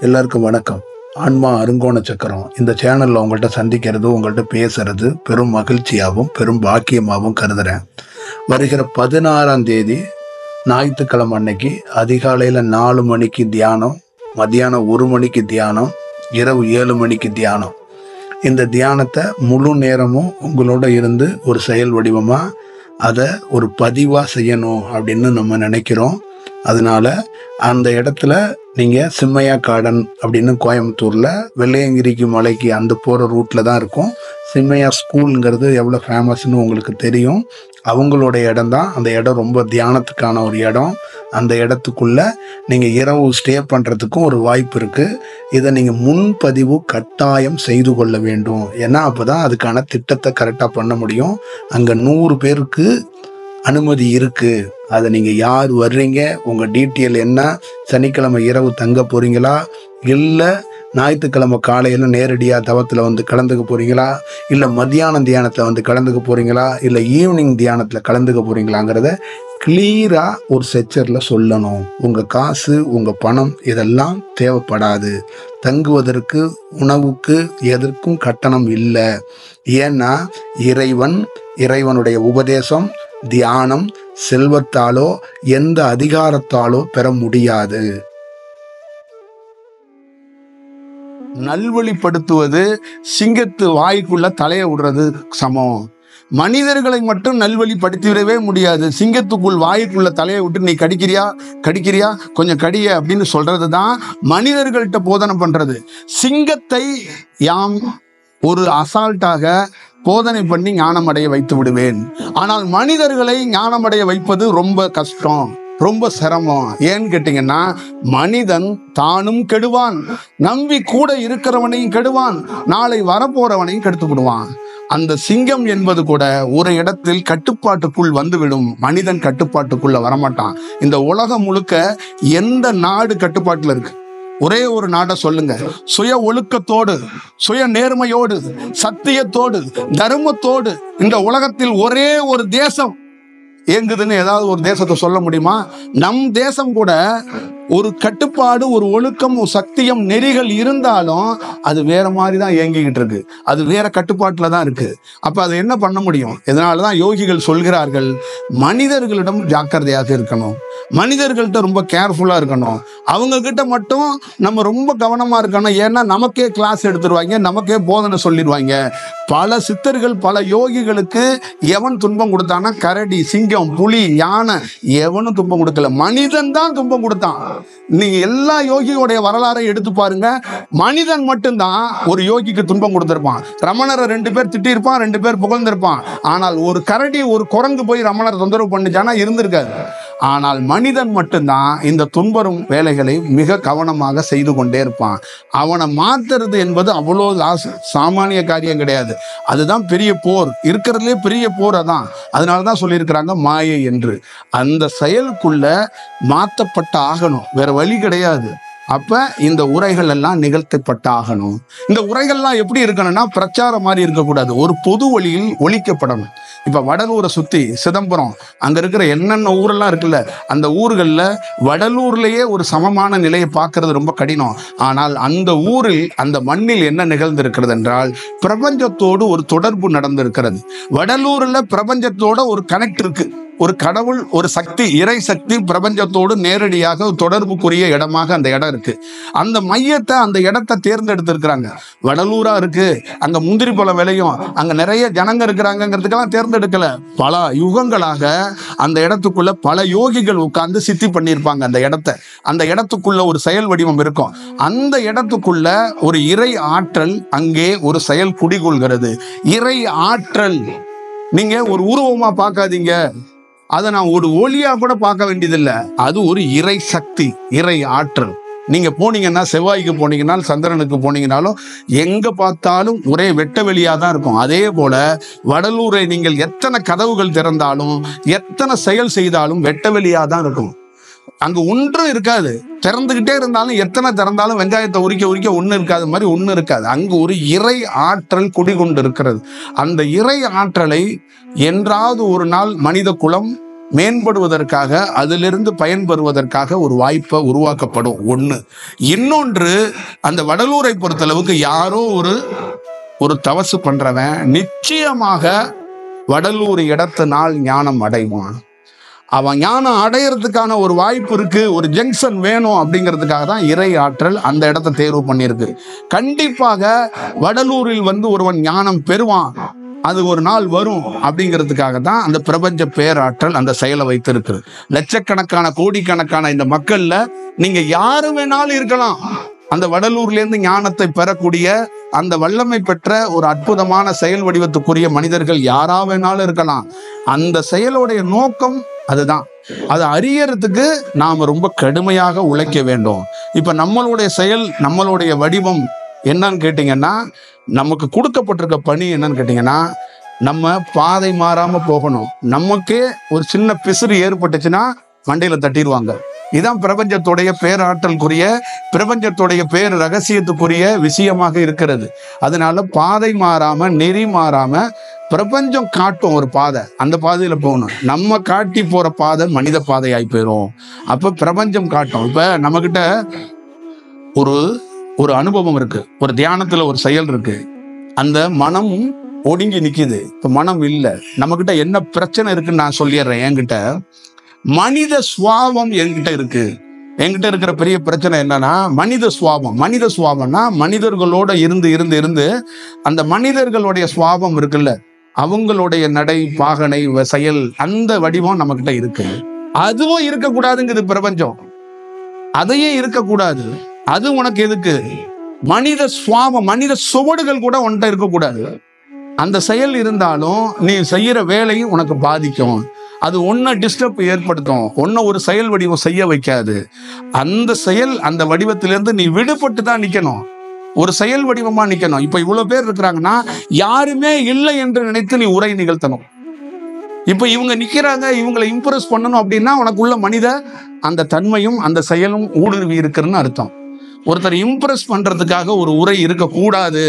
எல்லாருக்கும் வணக்கம். ஆன்மா அருங்கோண சக்கரம் இந்த சேனல்ல உங்கள்கிட்ட சந்திக்கிறது, உங்கள்கிட்ட பேசுறது பெரும் மகிழ்ச்சியாகவும் பெரும் பாக்கியமாகவும் கருதுறேன். வருகிற 16ஆம் தேதி ஞாயிற்றுக்கிழமை அன்னைக்கு அதிகாலையில் 4 மணிக்கு தியானம், மத்தியானம் 1 மணிக்கு தியானம், இரவு 7 மணிக்கு தியானம். இந்த தியானத்தை முழு நேரமும் உங்களோட இருந்து ஒரு செயல் வடிவமாக அதை ஒரு பதிவாக செய்யணும் அப்படின்னு நம்ம நினைக்கிறோம். அதனால அந்த இடத்துல நீங்கள் சிம்மையா கார்டன் அப்படின்னு கோயம்புத்தூரில் வெள்ளையங்கிரிக்கு மலைக்கு அந்த போகிற ரூட்டில் தான் இருக்கும். சிம்மையா ஸ்கூலுங்கிறது எவ்வளோ ஃபேமஸ்ன்னு உங்களுக்கு தெரியும். அவங்களோட இடம் தான் அந்த இடம். ரொம்ப தியானத்துக்கான ஒரு இடம். அந்த இடத்துக்குள்ளே நீங்கள் இரவு ஸ்டே பண்ணுறதுக்கும் ஒரு வாய்ப்பு இருக்குது. இதை நீங்கள் முன்பதிவு கட்டாயம் செய்து கொள்ள வேண்டும். ஏன்னா அப்போ தான் அதுக்கான திட்டத்தை கரெக்டாக பண்ண முடியும். அங்கே 100 பேருக்கு அனுமதி இருக்குது. அதை நீங்கள் யார் வர்றீங்க, உங்கள் டீட்டெயில் என்ன, சனிக்கிழமை இரவு தங்க போகிறீங்களா, இல்லை ஞாயிற்றுக்கிழமை காலையில் நேரடியாக தவத்தில் வந்து கலந்துக்க போகிறீங்களா, இல்லை மத்தியானம் தியானத்தில் வந்து கலந்துக்க போகிறீங்களா, இல்லை ஈவினிங் தியானத்தில் கலந்துக்க போகிறீங்களாங்கிறத கிளியராக ஒரு செக்சரில் சொல்லணும். உங்கள் காசு, உங்கள் பணம் இதெல்லாம் தேவைப்படாது. தங்குவதற்கு, உணவுக்கு எதற்கும் கட்டணம் இல்லை. ஏன்னா இறைவனுடைய உபதேசம், தியானம் செல்வத்தாலோ எந்த அதிகாரத்தாலோ பெற முடியாது. நல்வழிப்படுத்துவது சிங்கத்து வாய்க்குள்ள தலையை விடுறது சமம். மனிதர்களை மட்டும் நல்வழிப்படுத்திவிடவே முடியாது. சிங்கத்துக்குள் வாய்க்குள்ள தலையை விட்டு நீ கடிக்கிறியா கொஞ்சம் கடிய அப்படின்னு சொல்றது தான் மனிதர்கள்ட்ட போதனை பண்றது. சிங்கத்தை யாம் ஒரு அசால்ட்டாக போதனை பண்ணி ஞானமடைய வைத்து விடுவேன். ஆனால் மனிதர்களை ஞானமடைய வைப்பது ரொம்ப கஷ்டம், ரொம்ப சிரமம். ஏன்னு கேட்டீங்கன்னா, மனிதன் தானும் கெடுவான், நம்பி கூட இருக்கிறவனையும் கெடுவான், நாளை வரப்போறவனையும் கெடுத்து விடுவான். அந்த சிங்கம் என்பது கூட ஒரு இடத்தில் கட்டுப்பாட்டுக்குள் வந்துவிடும். மனிதன் கட்டுப்பாட்டுக்குள்ள வரமாட்டான். இந்த உலகம் முழுக்க எந்த நாடு கட்டுப்பாட்டுல இருக்கு? ஒரே ஒரு நாட்டை சொல்லுங்க. சுய ஒழுக்கத்தோடு, சுய நேர்மையோடு, சத்தியத்தோடு, தர்மத்தோடு இந்த உலகத்தில் ஒரே ஒரு தேசம் இயங்குதுன்னு ஏதாவது ஒரு தேசத்தை சொல்ல முடியுமா? நம் தேசம் கூட ஒரு கட்டுப்பாடு, ஒரு ஒழுக்கம், ஒரு சத்தியம், நெறிகள் இருந்தாலும் அது வேற மாதிரி தான் இயங்கிக்கிட்டு இருக்கு. அது வேற கட்டுப்பாட்டில் தான் இருக்கு. அப்ப அதை என்ன பண்ண முடியும்? இதனாலதான் யோகிகள் சொல்கிறார்கள், மனிதர்களிடம் ஜாக்கிரதையாக இருக்கணும், மனிதர்கள்ட்ட ரொம்ப கேர்ஃபுல்லா இருக்கணும், அவங்க கிட்ட மட்டும் நம்ம ரொம்ப கவனமா இருக்கணும். ஏன்னா நமக்கே கிளாஸ் எடுத்துருவாங்க, நமக்கே போதனை சொல்லிடுவாங்க. பல சித்தர்கள், பல யோகிகளுக்கு எவன் துன்பம் கொடுத்தான்னா, கரடி, சிங்கம், புலி, யானை, எவனும் துன்பம் கொடுக்கல, மனிதன் தான் துன்பம் கொடுத்தான். நீங்க எல்லா யோகியோடைய வரலாறை எடுத்து பாருங்க, மனிதன் மட்டும்தான் ஒரு யோகிக்கு துன்பம் கொடுத்திருப்பான். ரமணரை 2 பேர் திட்டிருப்பான், 2 பேர் புகழ்ந்திருப்பான். ஆனால் ஒரு கரடி, ஒரு குரங்கு போய் ரமணரை தொந்தரவு பண்ணிச்சானா இருந்திருக்காது. ஆனால் மனிதன் மட்டும்தான் இந்த துன்பரும் வேலைகளை மிக கவனமாக செய்து கொண்டே இருப்பான். அவனை மாத்துறது என்பது அவ்வளோ சாமானிய காரியம் கிடையாது. அதுதான் பெரிய போர், இருக்கிறதுலே பெரிய போர். அதான் அதனாலதான் சொல்லியிருக்கிறாங்க மாயை என்று. அந்த செயலுக்குள்ள மாற்றப்பட்ட ஆகணும், வேற வழி கிடையாது. அப்ப இந்த உரைகள் எல்லாம் நிகழ்த்தப்பட்ட ஆகணும். இந்த உரைகள்லாம் எப்படி இருக்கணும்னா, பிரச்சாரம் மாதிரி இருக்கக்கூடாது, ஒரு பொது வழியில் ஒழிக்கப்படணும். இப்ப வடலூரை சுத்தி சிதம்பரம், அங்க இருக்கிற என்னென்ன ஊரெல்லாம் இருக்குல்ல, அந்த ஊர்களில் வடலூர்லயே ஒரு சமமான நிலையை பார்க்கறது ரொம்ப கடினம். ஆனால் அந்த ஊரில், அந்த மண்ணில் என்ன நிகழ்ந்திருக்கிறது என்றால், பிரபஞ்சத்தோடு ஒரு தொடர்பு நடந்திருக்கிறது. வடலூர்ல பிரபஞ்சத்தோட ஒரு கனெக்ட் இருக்கு. ஒரு கடவுள், ஒரு சக்தி, இறை சக்தி பிரபஞ்சத்தோடு நேரடியாக தொடர்புக்குரிய இடமாக அந்த இடம் இருக்கு. அந்த மையத்தை, அந்த இடத்தை தேர்ந்தெடுத்திருக்கிறாங்க. வடலூரா இருக்கு, அங்க முந்திரி பழம் விளையும், அங்க நிறைய ஜனங்க இருக்கிறாங்கிறதுக்கெல்லாம் தேர்ந்தெடுக்கல. பல யுகங்களாக அந்த இடத்துக்குள்ள பல யோகிகள் உட்கார்ந்து சித்தி பண்ணியிருப்பாங்க. அந்த இடத்தை, அந்த இடத்துக்குள்ள ஒரு செயல் வடிவம் இருக்கும். அந்த இடத்துக்குள்ள ஒரு இறை ஆற்றல், அங்கே ஒரு செயல் குடிகொள்கிறது. இறை ஆற்றல் நீங்க ஒரு உருவமா பார்க்காதீங்க, அதை நான் ஒரு ஒளியா கூட பார்க்க வேண்டியதில்லை. அது ஒரு இறை சக்தி, இறை ஆற்றல். நீங்க போனீங்கன்னா, செவ்வாய்க்கு போனீங்கன்னா, சந்திரனுக்கு போனீங்கன்னாலும் எங்க பார்த்தாலும் ஒரே வெட்ட வெளியா தான் இருக்கும். அதே போல வடலூரை நீங்கள் எத்தனை கதவுகள் திறந்தாலும், எத்தனை செயல் செய்தாலும் வெட்ட வெளியா தான் இருக்கும். அங்க ஒன்றும் இருக்காது. திறந்துகிட்டே இருந்தாலும், எத்தனை திறந்தாலும் வெங்காயத்தை உரிக்க ஒண்ணு இருக்காது மாதிரி ஒண்ணு இருக்காது. அங்கு ஒரு இறை ஆற்றல் குடிகொண்டு இருக்கிறது. அந்த இறை ஆற்றலை என்றாவது ஒரு நாள் மனித குலம் மேம்படுவதற்காக, அதிலிருந்து பயன்பெறுவதற்காக ஒரு வாய்ப்பை உருவாக்கப்படும் ஒண்ணு. இன்னொன்று, அந்த வடலூரை பொறுத்தளவுக்கு யாரோ ஒரு தவசு பண்றவன் நிச்சயமாக வடலூர் இடத்தினால் ஞானம் அடைவான். அவன் ஞானம் அடையிறதுக்கான ஒரு வாய்ப்பு இருக்கு, ஒரு ஜங்ஷன் வேணும் அப்படிங்கிறதுக்காக தான் இறை ஆற்றல் அந்த இடத்தை தேர்வு பண்ணியிருக்கு. கண்டிப்பாக வடலூரில் ஒருவன் ஞானம் பெறுவான், அது ஒரு நாள் வரும் அப்படிங்கிறதுக்காக தான் அந்த பிரபஞ்ச பேராற்றல் அந்த செயலை வைத்திருக்கு. லட்சக்கணக்கான கோடிக்கணக்கான இந்த மக்கள்ல நீங்க யாரு வேணாலும் இருக்கலாம். அந்த வடலூர்ல இருந்து ஞானத்தை பெறக்கூடிய அந்த வல்லமை பெற்ற ஒரு அற்புதமான செயல் வடிவத்துக்குரிய மனிதர்கள் யாரா வேணாலும் இருக்கலாம். அந்த செயலுடைய நோக்கம் அதுதான். அதை அறியறதுக்கு நாம ரொம்ப கடுமையாக உழைக்க வேண்டும். இப்ப நம்மளுடைய செயல், நம்மளுடைய வடிவம் என்னன்னு கேட்டீங்கன்னா, நமக்கு கொடுக்கப்பட்டிருக்க பணி என்னன்னு கேட்டீங்கன்னா, நம்ம பாதை மாறாம போகணும். நமக்கே ஒரு சின்ன பிசுறு ஏற்பட்டுச்சுன்னா மண்டையில தட்டிடுவாங்க. இதுதான் பிரபஞ்சத்துடைய பேராற்றலுக்குரிய, பிரபஞ்சத்துடைய பேர் ரகசியத்துக்குரிய விஷயமாக இருக்கிறது. அதனால பாதை மாறாம, நெறி மாறாம பிரபஞ்சம் காட்டும் ஒரு பாதை, அந்த பாதையில போகணும். நம்ம காட்டி போற பாதை மனித பாதையாய் போயிடும். அப்ப பிரபஞ்சம் காட்டும். இப்ப நம்ம கிட்ட ஒரு அனுபவம் இருக்கு, ஒரு தியானத்துல ஒரு செயல் இருக்கு, அந்த மனம் ஒடுங்கி நிக்குது. இப்ப மனம் இல்லை, நம்ம கிட்ட என்ன பிரச்சனை இருக்குன்னு நான் சொல்லிடுறேன். என்கிட்ட மனித சுவாபம் என்கிட்ட இருக்கு. என்கிட்ட இருக்கிற பெரிய பிரச்சனை என்னன்னா மனித சுவாபம். மனித சுவாபம்னா மனிதர்களோட இருந்து அந்த மனிதர்களுடைய சுவாபம் இருக்குல்ல, அவங்களுடைய நடை, பாகனை, செயல், அந்த வடிவம் நம்ம கிட்ட இருக்கு. அதுவும் இருக்கக்கூடாதுங்குது பிரபஞ்சம். அதையே இருக்கக்கூடாது. அது உனக்கு எதுக்கு? மனித சுவாபம், மனித சுவடுகள் கூட உன்கிட்ட இருக்கக்கூடாது. அந்த செயல் இருந்தாலும் நீ செய்யற வேலையும் உனக்கு பாதிக்கும். அது ஒன்ன டிஸ்டர்ப் ஏற்படுத்தும், ஒன்ன ஒரு செயல் வடிவம் செய்ய வைக்காது. அந்த செயல், அந்த வடிவத்திலிருந்து நீ விடுபட்டு தான் நிக்கணும், ஒரு செயல் வடிவமா நிக்கணும். இப்ப இவ்வளவு பேர் இருக்கிறாங்கன்னா யாருமே இல்லை என்று நினைத்து நீ உரை நிகழ்த்தணும். இப்ப இவங்க நிக்கிறாங்க, இவங்களை இம்ப்ரெஸ் பண்ணணும் அப்படின்னா உனக்குள்ள மனித அந்த தன்மையும் அந்த செயலும் ஊடுருவி இருக்குன்னு அர்த்தம். ஒருத்தர் இம்ப்ரெஸ் பண்றதுக்காக ஒரு உரை இருக்கக்கூடாது.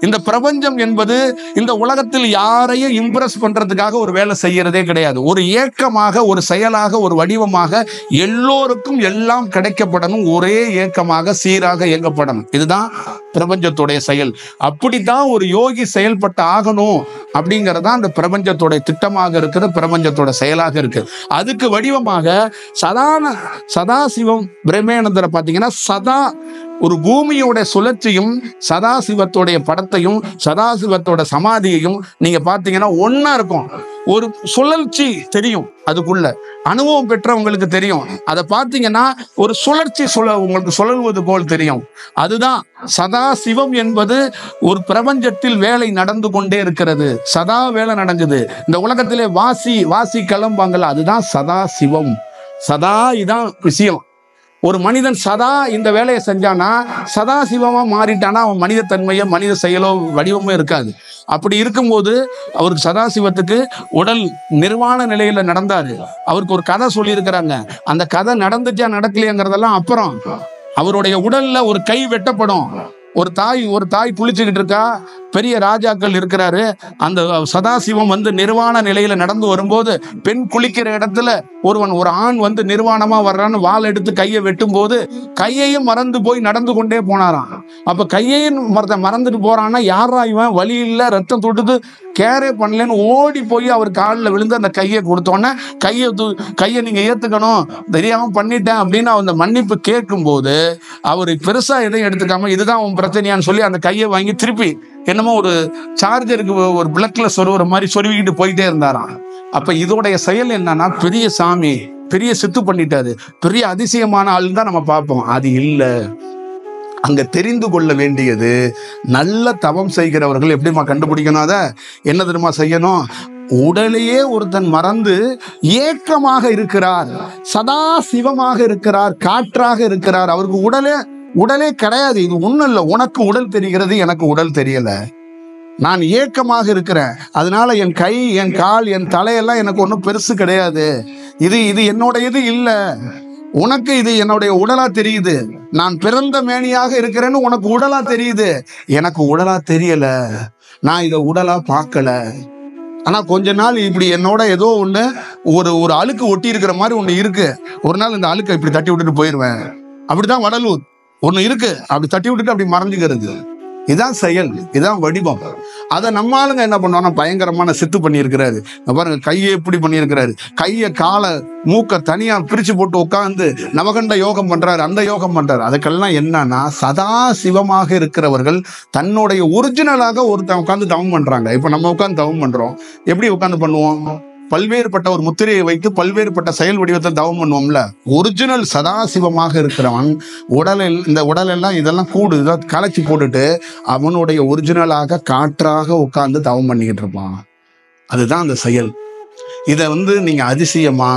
இந்த பிரபஞ்சம் என்பது இந்த உலகத்தில் யாரையும் இம்ப்ரெஸ் பண்றதுக்காக ஒரு வேலை செய்யறதே கிடையாது. ஒரு ஏக்கமாக, ஒரு செயலாக, ஒரு வடிவமாக எல்லோருக்கும் எல்லாம் கிடைக்கப்படணும், ஒரே ஏக்கமாக சீராக இயங்கப்படணும். இதுதான் பிரபஞ்சத்துடைய செயல். அப்படித்தான் ஒரு யோகி செயல்பட்டு ஆகணும் அப்படிங்கறதான் அந்த பிரபஞ்சத்துடைய திட்டமாக இருக்கிற, பிரபஞ்சத்தோட செயலாக இருக்கு. அதுக்கு வடிவமாக சதாசிவம் பிரம்மேனந்தரை பார்த்தீங்கன்னா, சதா ஒரு பூமியோட சுழற்சியும் சதாசிவத்தோடைய படத்தையும் சதாசிவத்தோட சமாதியையும் நீங்க பார்த்தீங்கன்னா ஒன்னா இருக்கும். ஒரு சுழற்சி தெரியும், அதுக்குள்ள அனுபவம் பெற்றவங்களுக்கு தெரியும். அதை பார்த்தீங்கன்னா ஒரு சுழற்சி உங்களுக்கு சுழல்வது போல் தெரியும். அதுதான் சதாசிவம் என்பது. ஒரு பிரபஞ்சத்தில் வேலை நடந்து கொண்டே இருக்கிறது, சதா வேலை நடக்குது. இந்த உலகத்திலே வாசி கிளம்பாங்கல்ல, அதுதான் சதாசிவம். சதா இதான் விஷயம். ஒரு மனிதன் சதா இந்த வேலையை செஞ்சானா, சதா சிவமா மாறிட்டானா, அவன் மனித தன்மையோ மனித செயலோ வடிவமோ இருக்காது. அப்படி இருக்கும்போது அவருக்கு சதாசிவத்துக்கு உடல் நிர்வாண நிலையில நடந்தாரு. அவருக்கு ஒரு கதை சொல்லி இருக்கிறாங்க. அந்த கதை நடந்துச்சா நடக்கலையாங்கிறதெல்லாம் அப்புறம். அவருடைய உடல்ல ஒரு கை வெட்டப்படும். ஒரு தாய் குளிச்சுக்கிட்டு இருக்கா, பெரிய ராஜாக்கள் இருக்கிறாரு. அந்த சதாசிவம் நிர்வாண நிலையில நடந்து வரும்போது, பெண் குளிக்கிற இடத்துல ஒரு ஆண் நிர்வாணமா வர்றான்னு வாள் எடுத்து கையை வெட்டும் போது கையையும் மறந்து போய் நடந்து கொண்டே போனாராம். அப்ப கையையும் மறந்துட்டு போறான்னா, யாரா இவன், வலி இல்ல, ரத்தம் தொட்டுது, கேரே பண்ணலன்னு ஓடி போய் அவர் காலில் விழுந்து அந்த கையை கொடுத்தோன்னே, கையை நீங்க ஏத்துக்கணும், தெரியாம பண்ணிட்டேன் அப்படின்னு அந்த மன்னிப்பு கேட்கும் போது அவரு பெருசா எதையும் எடுத்துக்காம, இதுதான் உன் பிரச்சனையான்னு சொல்லி அந்த கையை வாங்கி திருப்பி என்னமோ ஒரு சார்ஜருக்கு ஒரு பிளக்ல சொருகிற மாதிரி சொருவிக்கிட்டு போயிட்டே இருந்தாராம். அப்ப இதோடைய செயல் என்னன்னா, பெரிய சாமி, பெரிய சித்து பண்ணிட்டாரு, பெரிய அதிசயமான ஆள் தான் நம்ம பார்ப்போம். அது இல்லை. அங்க தெரிந்து கொள்ள வேண்டியது, நல்ல தவம் செய்கிறவர்கள் எப்படிமா கண்டுபிடிக்கணும்? அதை என்ன தெரியுமா செய்யணும்? உடலையே ஒருத்தன் மறந்து ஏக்கமாக இருக்கிறார், சதா சிவமாக இருக்கிறார், காற்றாக இருக்கிறார். அவருக்கு உடலே கிடையாது. இது ஒண்ணும் இல்லை, உனக்கு உடல் தெரிகிறது, எனக்கு உடல் தெரியல. நான் ஏக்கமாக இருக்கிறேன், அதனால என் கை, என் கால், என் தலையெல்லாம் எனக்கு ஒன்றும் பெருசு கிடையாது. இது என்னோட இது இல்லை. உனக்கு இது என்னுடைய உடலா தெரியுது. நான் பிறந்த மேனியாக இருக்கிறேன்னு உனக்கு உடலா தெரியுது, எனக்கு உடலா தெரியல. நான் இதை உடலா பார்க்கல. ஆனா கொஞ்ச நாள் இப்படி என்னோட ஏதோ ஒண்ணு ஒரு ஒரு அழுக்கு ஒட்டி இருக்கிற மாதிரி ஒண்ணு இருக்கு. ஒரு நாள் இந்த அழுக்கை இப்படி தட்டி விட்டுட்டு போயிருவேன். அப்படிதான் வடலூர் ஒண்ணு இருக்கு, அப்படி தட்டி விட்டுட்டு அப்படி மறைஞ்சுக்கிறது. இதான் செயல், இதான் வடிவம். அதை நம்ம ஆளுங்க என்ன பண்ணுவாங்க, பயங்கரமான சித்து பண்ணியிருக்கிறாரு. பாருங்க, கையை எப்படி பண்ணியிருக்கிறாரு, கையை காலை மூக்க தனியா பிரிச்சு போட்டு உட்காந்து நவகண்ட யோகம் பண்றாரு, அந்த யோகம் பண்றாரு. அதுக்கெல்லாம் என்னன்னா, சதா சிவமாக இருக்கிறவர்கள் தன்னுடைய ஒரிஜினலாக ஒருத்தன் உட்காந்து தவம் பண்றாங்க. இப்ப நம்ம உட்காந்து தவம் பண்றோம், எப்படி உட்காந்து பண்ணுவோம், பல்வேறுபட்ட ஒரு முத்திரையை வைத்து பல்வேறுபட்ட செயல் வடிவத்தை தவம் பண்ணுவோம்ல. ஒரிஜினல் சதாசிவமாக இருக்கிறவன் உடலில் இந்த உடலெல்லாம் இதெல்லாம் கூடு இதை கலைச்சி போட்டுட்டு அவனுடைய ஒரிஜினலாக காற்றாக உட்கார்ந்து தவம் பண்ணிக்கிட்டு இருப்பான். அதுதான் அந்த செயல். இதை நீங்க அதிசயமா,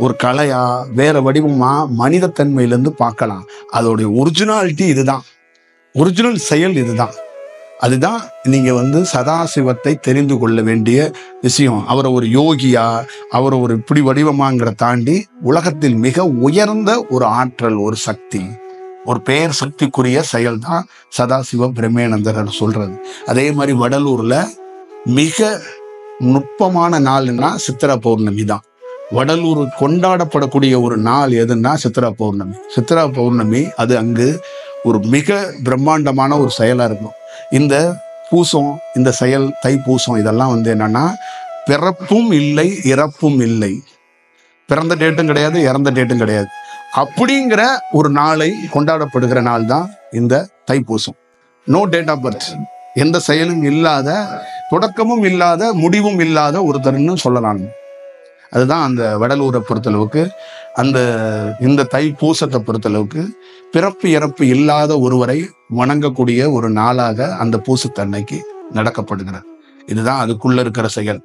ஒரு கலையா, வேற வடிவமா, மனித தன்மையிலிருந்து பார்க்கலாம். அதோடைய ஒரிஜினாலிட்டி இதுதான், ஒரிஜினல் செயல் இதுதான். அதுதான் நீங்க சதாசிவத்தை தெரிந்து கொள்ள வேண்டிய விஷயம். அவரை ஒரு யோகியா, அவரை ஒரு இப்படி வடிவமாங்கிற தாண்டி உலகத்தில் மிக உயர்ந்த ஒரு ஆற்றல், ஒரு சக்தி, ஒரு பெயர் சக்திக்குரிய செயல் தான் சதாசிவ பிரம்மேனந்தர் சொல்றது. அதே மாதிரி வடலூர்ல மிக நுட்பமான நாள்னா சித்திரா பௌர்ணமி தான். வடலூர் கொண்டாடப்படக்கூடிய ஒரு நாள் எதுன்னா சித்திரா பௌர்ணமி. சித்திரா பௌர்ணமி அது அங்கு ஒரு மிக பிரம்மாண்டமான ஒரு செயலா இருக்கும். இந்த பூசம், இந்த செயல், தைப்பூசம், இதெல்லாம் என்னன்னா, பிறப்பும் இல்லை இறப்பும் இல்லை, பிறந்த டேட்டும் கிடையாது, இறந்த டேட்டும் கிடையாது, அப்படிங்கிற ஒரு நாளை கொண்டாடப்படுகிற நாள் தான் இந்த Thaipusam. No date of birth, எந்த செயலும் இல்லாத, தொடக்கமும் இல்லாத, முடிவும் இல்லாத ஒருத்தர்னு சொல்லலாம். அதுதான் அந்த வடலூரை பொறுத்தளவுக்கு, இந்த தைப்பூசத்தை பொறுத்தளவுக்கு பிறப்பு இறப்பு இல்லாத ஒருவரை வணங்கக்கூடிய ஒரு நாளாக அந்த பூசத்தன்னைக்கு நடக்கப்படுகிறது. இதுதான் அதுக்குள்ள இருக்கிற செயல்.